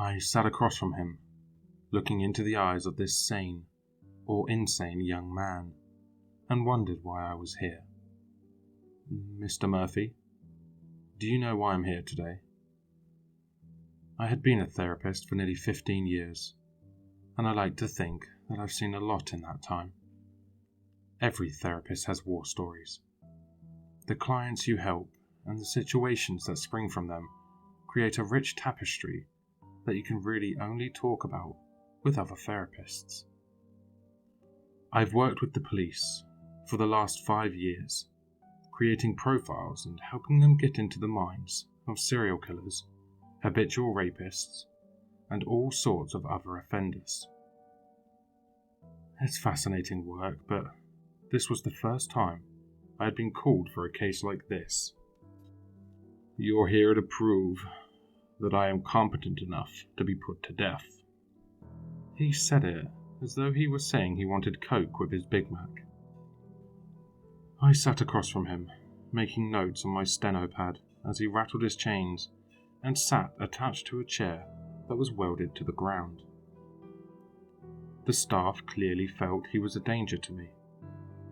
I sat across from him, looking into the eyes of this sane or insane young man, and wondered why I was here. "Mr. Murphy, do you know why I'm here today?" I had been a therapist for nearly 15 years, and I like to think that I've seen a lot in that time. Every therapist has war stories. The clients you help and the situations that spring from them create a rich tapestry that you can really only talk about with other therapists. I've worked with the police for the last 5 years, creating profiles and helping them get into the minds of serial killers, habitual rapists, and all sorts of other offenders. It's fascinating work, but this was the first time I had been called for a case like this. "You're here to prove that I am competent enough to be put to death." He said it as though he was saying he wanted Coke with his Big Mac. I sat across from him, making notes on my steno pad as he rattled his chains and sat attached to a chair that was welded to the ground. The staff clearly felt he was a danger to me,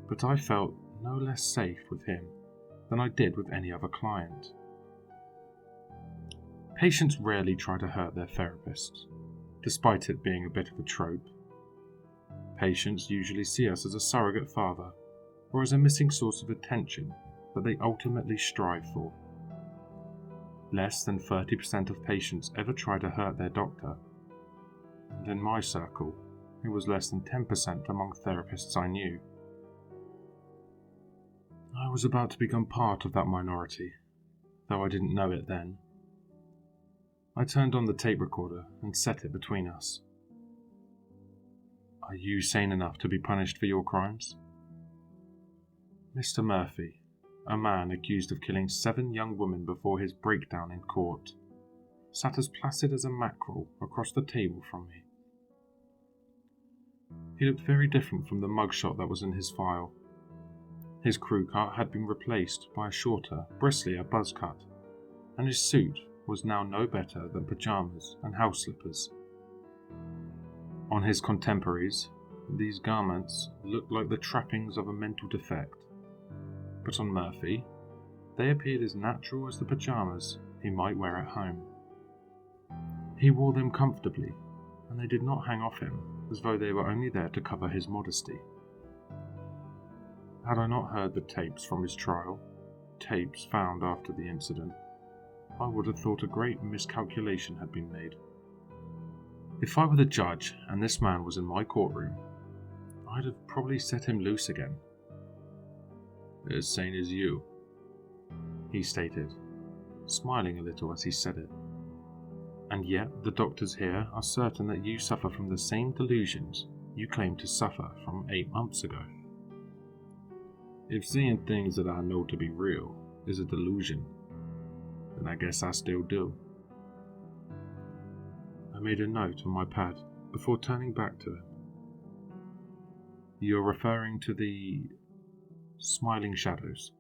but I felt no less safe with him than I did with any other client. Patients rarely try to hurt their therapists, despite it being a bit of a trope. Patients usually see us as a surrogate father or as a missing source of attention that they ultimately strive for. Less than 30% of patients ever try to hurt their doctor, and in my circle, it was less than 10% among therapists I knew. I was about to become part of that minority, though I didn't know it then. I turned on the tape recorder and set it between us. "Are you sane enough to be punished for your crimes?" Mr. Murphy, a man accused of killing 7 young women before his breakdown in court, sat as placid as a mackerel across the table from me. He looked very different from the mugshot that was in his file. His crew cut had been replaced by a shorter, bristlier buzz cut, and his suit was now no better than pajamas and house slippers. On his contemporaries, these garments looked like the trappings of a mental defect, but on Murphy, they appeared as natural as the pajamas he might wear at home. He wore them comfortably, and they did not hang off him as though they were only there to cover his modesty. Had I not heard the tapes from his trial, tapes found after the incident, I would have thought a great miscalculation had been made. If I were the judge and this man was in my courtroom, I'd have probably set him loose again. "As sane as you," he stated, smiling a little as he said it. "And yet the doctors here are certain that you suffer from the same delusions you claimed to suffer from 8 months ago." "If seeing things that I know to be real is a delusion, then I guess I still do." I made a note on my pad before turning back to him. "You're referring to the smiling shadows?"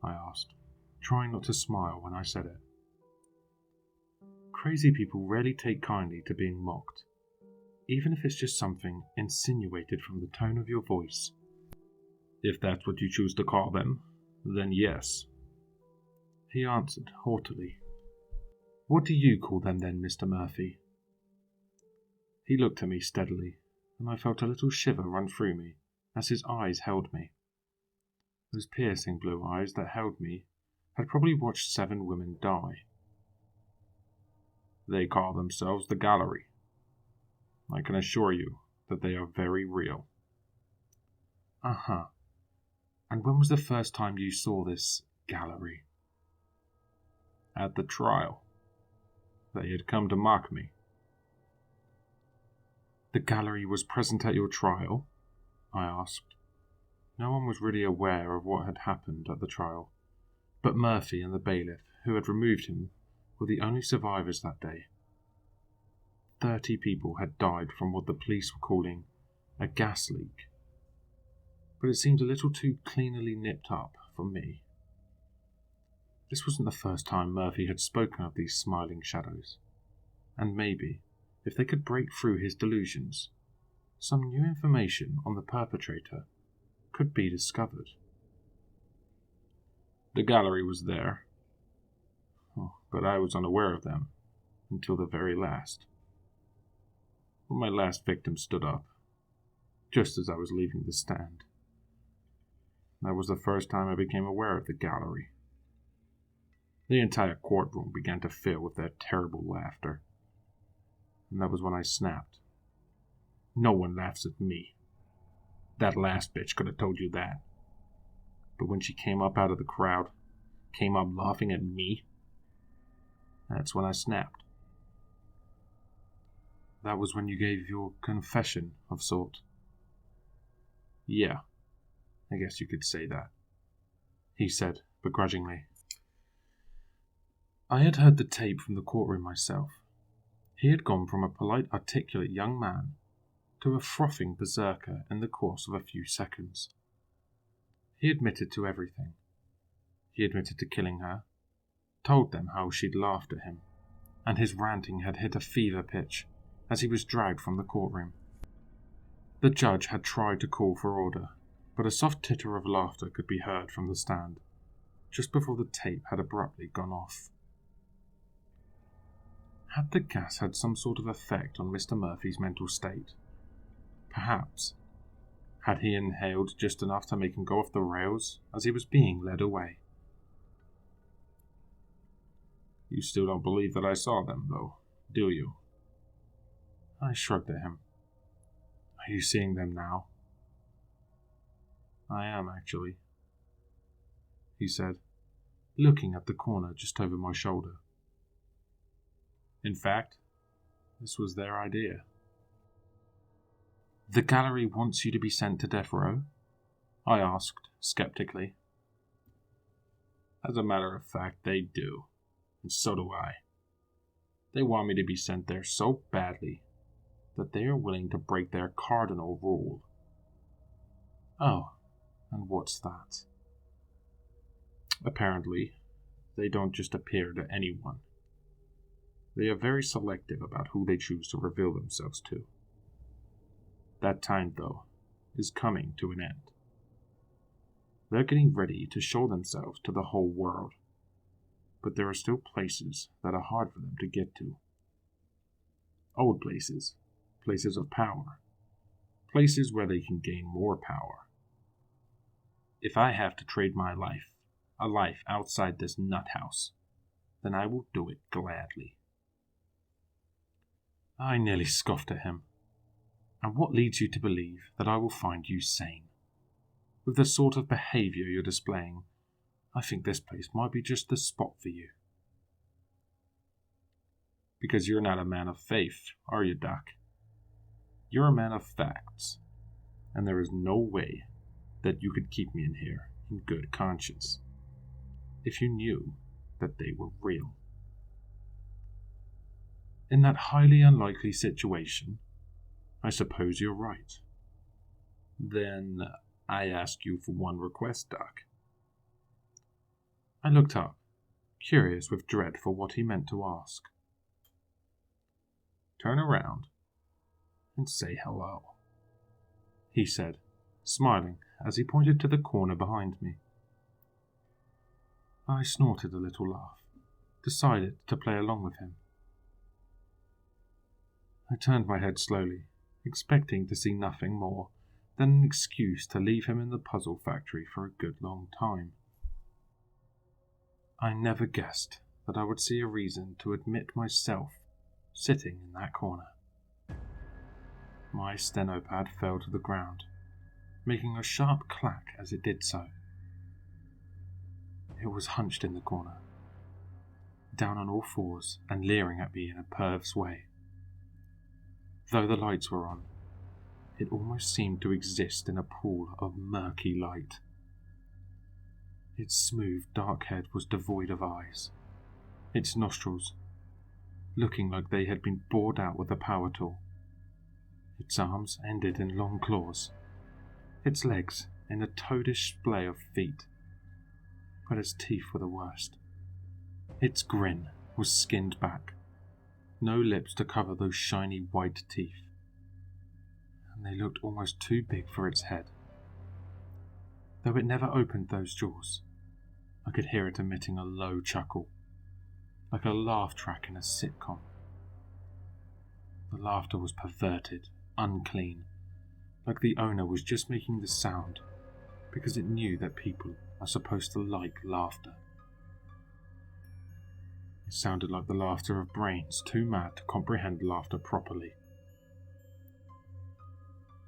I asked, trying not to smile when I said it. Crazy people rarely take kindly to being mocked, even if it's just something insinuated from the tone of your voice. "If that's what you choose to call them, then yes," he answered haughtily. "What do you call them then, Mr. Murphy?" He looked at me steadily, and I felt a little shiver run through me as his eyes held me. Those piercing blue eyes that held me had probably watched 7 women die. "They call themselves the Gallery. I can assure you that they are very real." "Uh-huh. And when was the first time you saw this gallery?" "At the trial. They had come to mock me." "The gallery was present at your trial?" I asked. No one was really aware of what had happened at the trial, but Murphy and the bailiff who had removed him were the only survivors that day. 30 people had died from what the police were calling a gas leak, but it seemed a little too cleanly nipped up for me. This wasn't the first time Murphy had spoken of these smiling shadows. and maybe, if they could break through his delusions, some new information on the perpetrator could be discovered. The gallery was there, but I was unaware of them until the very last. When my last victim stood up, just as I was leaving the stand. That was the first time I became aware of the gallery. The entire courtroom began to fill with their terrible laughter, and that was when I snapped. No one laughs at me. That last bitch could have told you that. But when she came up out of the crowd, came up laughing at me, that's when I snapped. That was when you gave your confession of sort. Yeah, I guess you could say that, he said begrudgingly. I had heard the tape from the courtroom myself. He had gone from a polite, articulate young man to a frothing berserker in the course of a few seconds. He admitted to everything. He admitted to killing her, told them how she'd laughed at him, and his ranting had hit a fever pitch as he was dragged from the courtroom. The judge had tried to call for order, but a soft titter of laughter could be heard from the stand, just before the tape had abruptly gone off. Had the gas had some sort of effect on Mr. Murphy's mental state? Perhaps. Had he inhaled just enough to make him go off the rails as he was being led away? You still don't believe that I saw them, though, do you? I shrugged at him. Are you seeing them now? I am, actually, he said, looking at the corner just over my shoulder. In fact, this was their idea. The gallery wants you to be sent to death row? I asked, skeptically. As a matter of fact, they do, and so do I. They want me to be sent there so badly that they are willing to break their cardinal rule. Oh, and what's that? Apparently, they don't just appear to anyone. They are very selective about who they choose to reveal themselves to. That time, though, is coming to an end. They're getting ready to show themselves to the whole world, but there are still places that are hard for them to get to. Old places, places of power, places where they can gain more power. If I have to trade my life, a life outside this nut house, then I will do it gladly. I nearly scoffed at him. And what leads you to believe that I will find you sane? With the sort of behavior you're displaying, I think this place might be just the spot for you. Because you're not a man of faith, are you, Doc? You're a man of facts, and there is no way that you could keep me in here in good conscience if you knew that they were real. In that highly unlikely situation, I suppose you're right. Then I ask you for one request, Doc. I looked up, curious with dread for what he meant to ask. Turn around and say hello, he said, smiling as he pointed to the corner behind me. I snorted a little laugh, decided to play along with him. I turned my head slowly, expecting to see nothing more than an excuse to leave him in the puzzle factory for a good long time. I never guessed that I would see a reason to admit myself sitting in that corner. My stenopad fell to the ground, making a sharp clack as it did so. It was hunched in the corner, down on all fours and leering at me in a perv's way. Though the lights were on, it almost seemed to exist in a pool of murky light. Its smooth, dark head was devoid of eyes, its nostrils looking like they had been bored out with a power tool. Its arms ended in long claws, its legs in a toadish splay of feet, but its teeth were the worst. Its grin was skinned back, no lips to cover those shiny white teeth, and they looked almost too big for its head. Though it never opened those jaws, I could hear it emitting a low chuckle, like a laugh track in a sitcom. The laughter was perverted, unclean, like the owner was just making the sound because it knew that people are supposed to like laughter. It sounded like the laughter of brains too mad to comprehend laughter properly.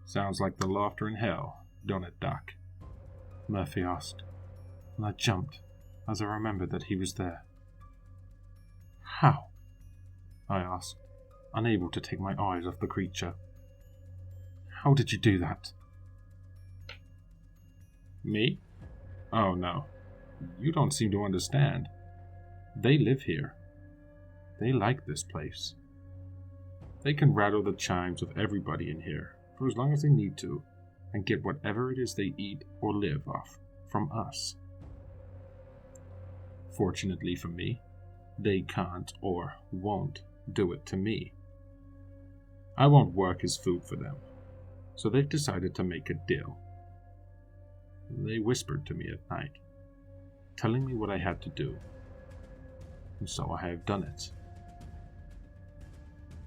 "Sounds like the laughter in hell, don't it, Doc?" Murphy asked, and I jumped as I remembered that he was there. "How?" I asked, unable to take my eyes off the creature. "How did you do that?" "Me? Oh no, you don't seem to understand. They live here. They like this place. They can rattle the chimes of everybody in here for as long as they need to, and get whatever it is they eat or live off from us. Fortunately for me, they can't or won't do it to me. I won't work as food for them, so they've decided to make a deal. They whispered to me at night, telling me what I had to do, and so I have done it.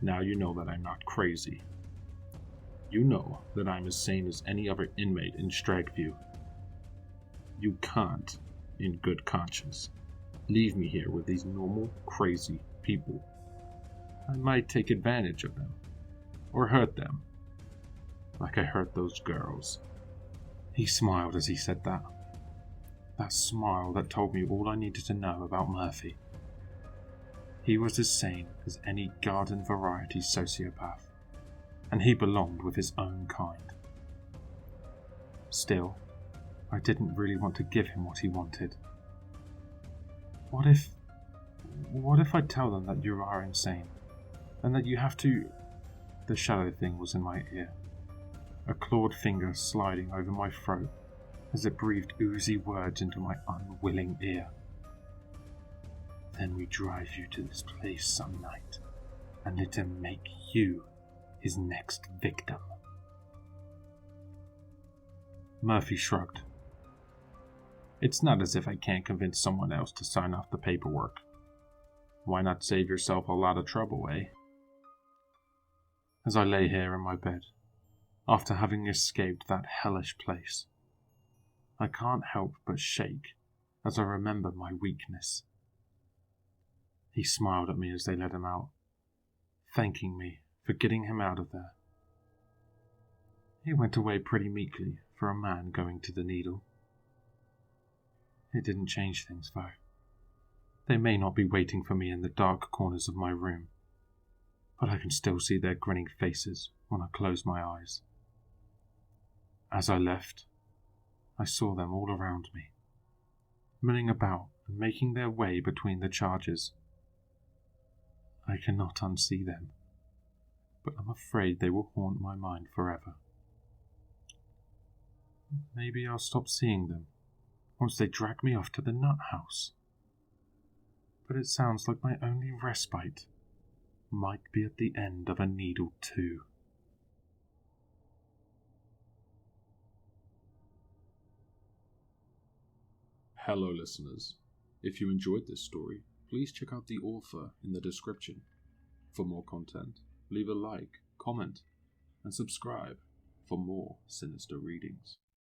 Now you know that I'm not crazy. You know that I'm as sane as any other inmate in Stragview. You can't, in good conscience, leave me here with these normal, crazy people. I might take advantage of them, or hurt them, like I hurt those girls." He smiled as he said that. That smile that told me all I needed to know about Murphy. He was as sane as any garden variety sociopath, and he belonged with his own kind. Still, I didn't really want to give him what he wanted. What if I tell them that you are insane, and that you have to... The shadow thing was in my ear, a clawed finger sliding over my throat as it breathed oozy words into my unwilling ear. "Then we drive you to this place some night, and let him make you his next victim." Murphy shrugged. "It's not as if I can't convince someone else to sign off the paperwork. Why not save yourself a lot of trouble, eh?" As I lay here in my bed, after having escaped that hellish place, I can't help but shake as I remember my weakness. He smiled at me as they let him out, thanking me for getting him out of there. He went away pretty meekly for a man going to the needle. It didn't change things, though. They may not be waiting for me in the dark corners of my room, but I can still see their grinning faces when I close my eyes. As I left, I saw them all around me, milling about and making their way between the charges. I cannot unsee them, but I'm afraid they will haunt my mind forever. Maybe I'll stop seeing them once they drag me off to the nut house. But it sounds like my only respite might be at the end of a needle too. Hello listeners, if you enjoyed this story, please check out the author in the description. For more content, leave a like, comment, and subscribe for more sinister readings.